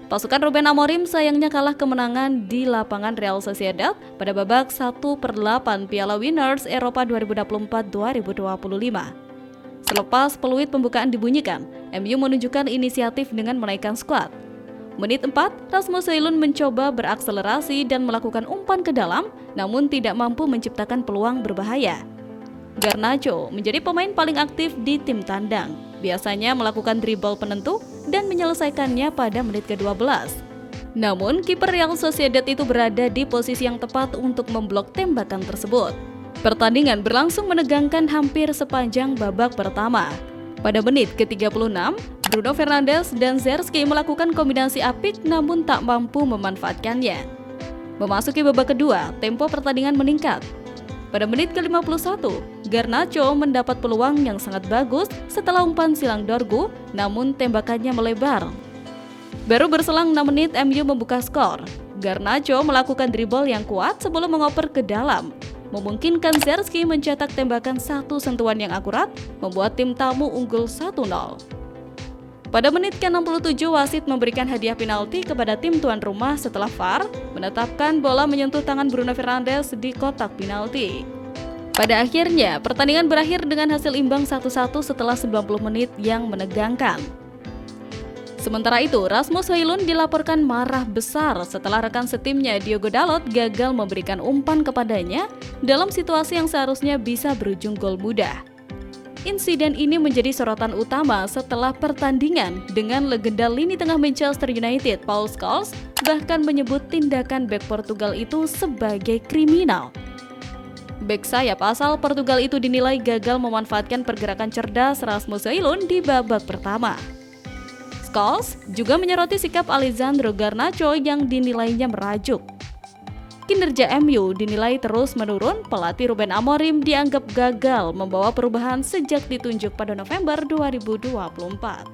Pasukan Ruben Amorim sayangnya kalah kemenangan di lapangan Real Sociedad pada babak 1/8 Piala Winners Eropa 2024-2025. Selepas peluit pembukaan dibunyikan, MU menunjukkan inisiatif dengan menaikkan skuad. Menit 4, Rasmus Højlund mencoba berakselerasi dan melakukan umpan ke dalam, namun tidak mampu menciptakan peluang berbahaya. Garnacho menjadi pemain paling aktif di tim tandang, biasanya melakukan dribble penentu dan menyelesaikannya pada menit ke-12. Namun, kiper Real Sociedad itu berada di posisi yang tepat untuk memblok tembakan tersebut. Pertandingan berlangsung menegangkan hampir sepanjang babak pertama. Pada menit ke-36, Bruno Fernandes dan Zerski melakukan kombinasi apik namun tak mampu memanfaatkannya. Memasuki babak kedua, tempo pertandingan meningkat. Pada menit ke-51, Garnacho mendapat peluang yang sangat bagus setelah umpan silang Dorgu, namun tembakannya melebar. Baru berselang 6 menit MU membuka skor. Garnacho melakukan dribble yang kuat sebelum mengoper ke dalam, memungkinkan Zerski mencetak tembakan satu sentuhan yang akurat, membuat tim tamu unggul 1-0. Pada menit ke-67, wasit memberikan hadiah penalti kepada tim tuan rumah setelah VAR menetapkan bola menyentuh tangan Bruno Fernandes di kotak penalti. Pada akhirnya, pertandingan berakhir dengan hasil imbang 1-1 setelah 90 menit yang menegangkan. Sementara itu, Rasmus Højlund dilaporkan marah besar setelah rekan setimnya Diogo Dalot gagal memberikan umpan kepadanya dalam situasi yang seharusnya bisa berujung gol mudah. Insiden ini menjadi sorotan utama setelah pertandingan dengan legenda lini tengah Manchester United, Paul Scholes, bahkan menyebut tindakan bek Portugal itu sebagai kriminal. Bek sayap asal Portugal itu dinilai gagal memanfaatkan pergerakan cerdas Rasmus Højlund di babak pertama. Scholes juga menyoroti sikap Alessandro Garnacho yang dinilainya merajuk. Kinerja MU dinilai terus menurun, pelatih Ruben Amorim dianggap gagal membawa perubahan sejak ditunjuk pada November 2024.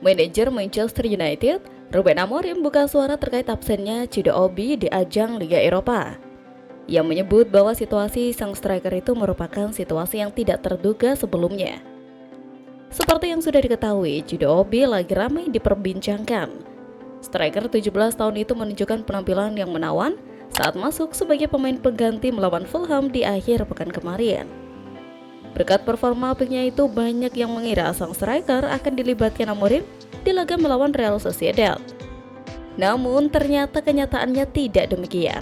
Manajer Manchester United, Ruben Amorim buka suara terkait absennya Chido Obi di ajang Liga Eropa. Ia menyebut bahwa situasi sang striker itu merupakan situasi yang tidak terduga sebelumnya. Seperti yang sudah diketahui, Chido Obi lagi ramai diperbincangkan. Striker 17 tahun itu menunjukkan penampilan yang menawan saat masuk sebagai pemain pengganti melawan Fulham di akhir pekan kemarin. Berkat performa apiknya itu, banyak yang mengira sang striker akan dilibatkan Amorim di laga melawan Real Sociedad. Namun ternyata kenyataannya tidak demikian.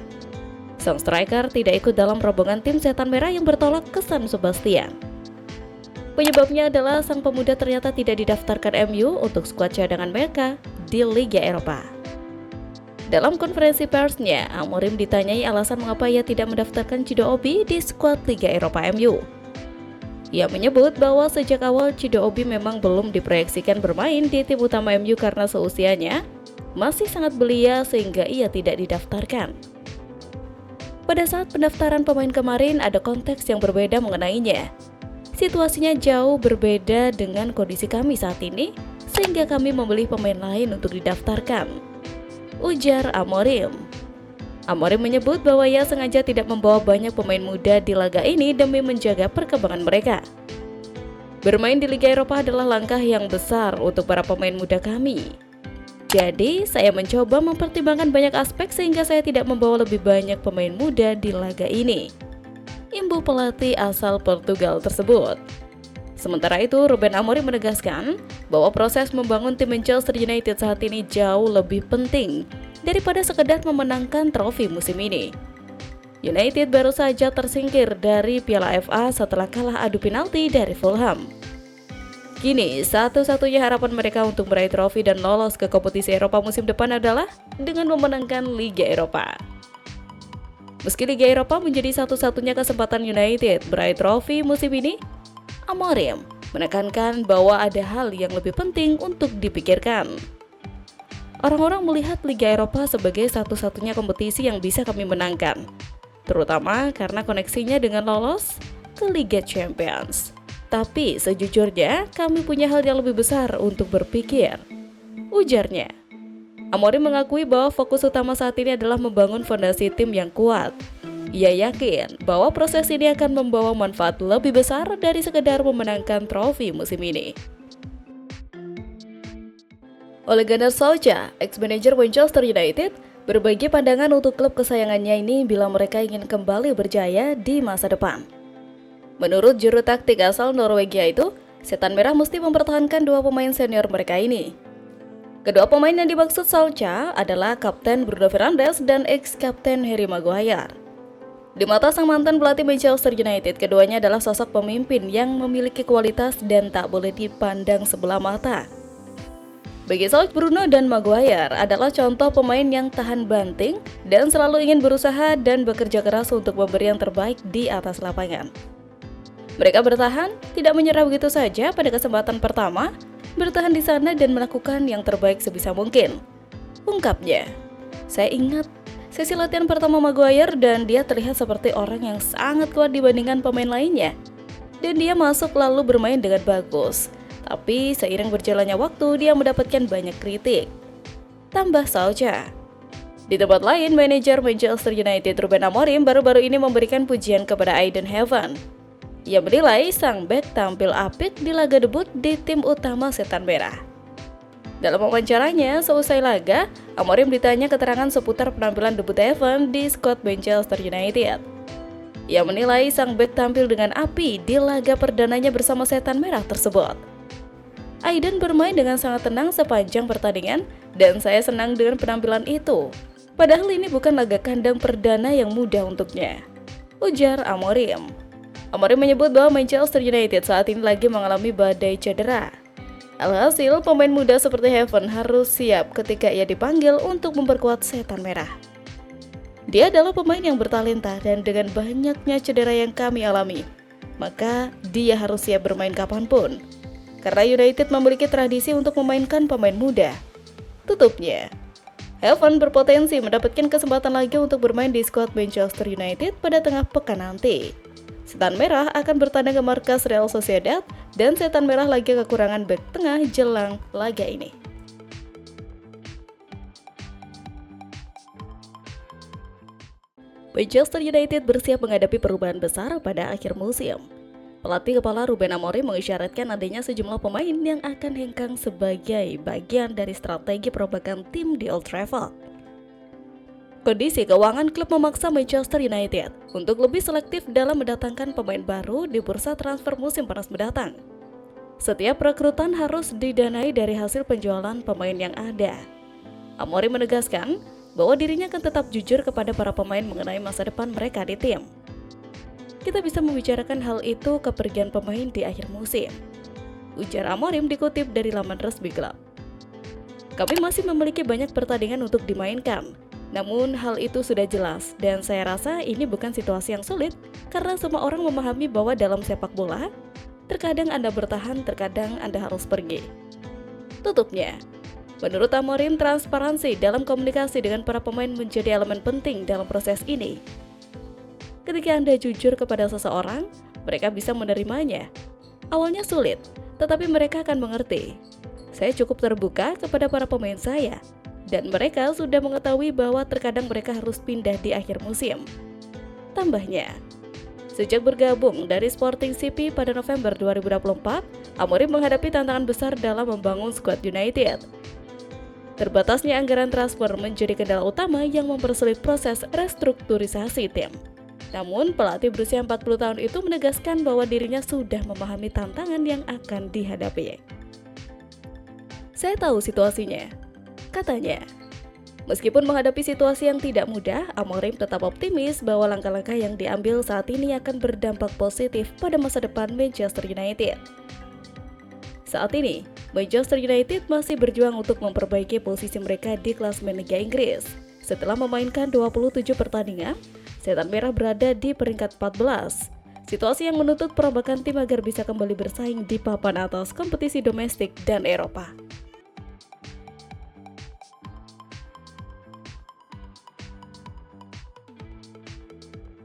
Sang striker tidak ikut dalam rombongan tim Setan Merah yang bertolak ke San Sebastian. Penyebabnya adalah sang pemuda ternyata tidak didaftarkan MU untuk skuad cadangan mereka di Liga Eropa. Dalam konferensi persnya, Amorim ditanyai alasan mengapa ia tidak mendaftarkan Chido Obi di skuad Liga Eropa MU. Ia menyebut bahwa sejak awal Chido Obi memang belum diproyeksikan bermain di tim utama MU karena seusianya masih sangat belia sehingga ia tidak didaftarkan. Pada saat pendaftaran pemain kemarin ada konteks yang berbeda mengenainya. Situasinya jauh berbeda dengan kondisi kami saat ini sehingga kami memilih pemain lain untuk didaftarkan, ujar Amorim. Amorim menyebut bahwa ia sengaja tidak membawa banyak pemain muda di laga ini demi menjaga perkembangan mereka. Bermain di Liga Eropa adalah langkah yang besar untuk para pemain muda kami. Jadi, saya mencoba mempertimbangkan banyak aspek sehingga saya tidak membawa lebih banyak pemain muda di laga ini, imbu pelatih asal Portugal tersebut. Sementara itu, Ruben Amorim menegaskan bahwa proses membangun tim Manchester United saat ini jauh lebih penting daripada sekedar memenangkan trofi musim ini. United baru saja tersingkir dari Piala FA setelah kalah adu penalti dari Fulham. Kini, satu-satunya harapan mereka untuk meraih trofi dan lolos ke kompetisi Eropa musim depan adalah dengan memenangkan Liga Eropa. Meski Liga Eropa menjadi satu-satunya kesempatan United meraih trofi musim ini, Amorim menekankan bahwa ada hal yang lebih penting untuk dipikirkan. Orang-orang melihat Liga Eropa sebagai satu-satunya kompetisi yang bisa kami menangkan, terutama karena koneksinya dengan lolos ke Liga Champions. Tapi sejujurnya kami punya hal yang lebih besar untuk berpikir, ujarnya. Amorim mengakui bahwa fokus utama saat ini adalah membangun fondasi tim yang kuat. Ia yakin bahwa proses ini akan membawa manfaat lebih besar dari sekedar memenangkan trofi musim ini. Ole Gunnar Solskjaer, ex-manajer Manchester United, berbagi pandangan untuk klub kesayangannya ini bila mereka ingin kembali berjaya di masa depan. Menurut juru taktik asal Norwegia itu, Setan Merah mesti mempertahankan dua pemain senior mereka ini. Kedua pemain yang dimaksud Solskjaer adalah Kapten Bruno Fernandes dan ex-Kapten Harry Maguire. Di mata sang mantan pelatih Manchester United, keduanya adalah sosok pemimpin yang memiliki kualitas dan tak boleh dipandang sebelah mata. Bagi Solskjaer, Bruno dan Maguire adalah contoh pemain yang tahan banting dan selalu ingin berusaha dan bekerja keras untuk memberi yang terbaik di atas lapangan. Mereka bertahan, tidak menyerah begitu saja pada kesempatan pertama, bertahan di sana dan melakukan yang terbaik sebisa mungkin. Ungkapnya, "Saya ingat sesi latihan pertama Maguire dan dia terlihat seperti orang yang sangat kuat dibandingkan pemain lainnya. Dan dia masuk lalu bermain dengan bagus. Tapi seiring berjalannya waktu dia mendapatkan banyak kritik," tambah Solskjaer. Di tempat lain, manajer Manchester United Ruben Amorim baru-baru ini memberikan pujian kepada Aiden Heaven. Ia menilai sang bek tampil apik di laga debut di tim utama Setan Merah. Dalam wawancaranya seusai laga, Amorim ditanya keterangan seputar penampilan debut Heaven di skuad Manchester United. Ia menilai sang bek tampil dengan api di laga perdananya bersama Setan Merah tersebut. "Aiden bermain dengan sangat tenang sepanjang pertandingan dan saya senang dengan penampilan itu. Padahal ini bukan laga kandang perdana yang mudah untuknya," ujar Amorim. Amorim menyebut bahwa Manchester United saat ini lagi mengalami badai cedera. Alhasil, pemain muda seperti Heaven harus siap ketika ia dipanggil untuk memperkuat Setan Merah. "Dia adalah pemain yang bertalenta dan dengan banyaknya cedera yang kami alami, maka dia harus siap bermain kapanpun. Karena United memiliki tradisi untuk memainkan pemain muda," tutupnya. Heaven berpotensi mendapatkan kesempatan lagi untuk bermain di skuad Manchester United pada tengah pekan nanti. Setan Merah akan bertandang ke markas Real Sociedad dan Setan Merah lagi kekurangan bek tengah jelang laga ini. Manchester United bersiap menghadapi perubahan besar pada akhir musim. Pelatih kepala Ruben Amorim mengisyaratkan adanya sejumlah pemain yang akan hengkang sebagai bagian dari strategi perombakan tim di Old Trafford. Kondisi keuangan klub memaksa Manchester United untuk lebih selektif dalam mendatangkan pemain baru di bursa transfer musim panas mendatang. Setiap rekrutan harus didanai dari hasil penjualan pemain yang ada. Amorim menegaskan bahwa dirinya akan tetap jujur kepada para pemain mengenai masa depan mereka di tim. "Kita bisa membicarakan hal itu kepergian pemain di akhir musim," ujar Amorim dikutip dari laman resmi klub. "Kami masih memiliki banyak pertandingan untuk dimainkan. Namun hal itu sudah jelas dan saya rasa ini bukan situasi yang sulit karena semua orang memahami bahwa dalam sepak bola, terkadang Anda bertahan, terkadang Anda harus pergi," tutupnya. Menurut Amorim, transparansi dalam komunikasi dengan para pemain menjadi elemen penting dalam proses ini. Ketika Anda jujur kepada seseorang, mereka bisa menerimanya. Awalnya sulit, tetapi mereka akan mengerti. Saya cukup terbuka kepada para pemain saya, dan mereka sudah mengetahui bahwa terkadang mereka harus pindah di akhir musim, tambahnya. Sejak bergabung dari Sporting CP pada November 2024, Amorim menghadapi tantangan besar dalam membangun skuad United. Terbatasnya anggaran transfer menjadi kendala utama yang mempersulit proses restrukturisasi tim. Namun, pelatih berusia 40 tahun itu menegaskan bahwa dirinya sudah memahami tantangan yang akan dihadapi. "Saya tahu situasinya," katanya. Meskipun menghadapi situasi yang tidak mudah, Amorim tetap optimis bahwa langkah-langkah yang diambil saat ini akan berdampak positif pada masa depan Manchester United. Saat ini, Manchester United masih berjuang untuk memperbaiki posisi mereka di klasemen Liga Inggris. Setelah memainkan 27 pertandingan, Setan Merah berada di peringkat 14. Situasi yang menuntut perombakan tim agar bisa kembali bersaing di papan atas kompetisi domestik dan Eropa.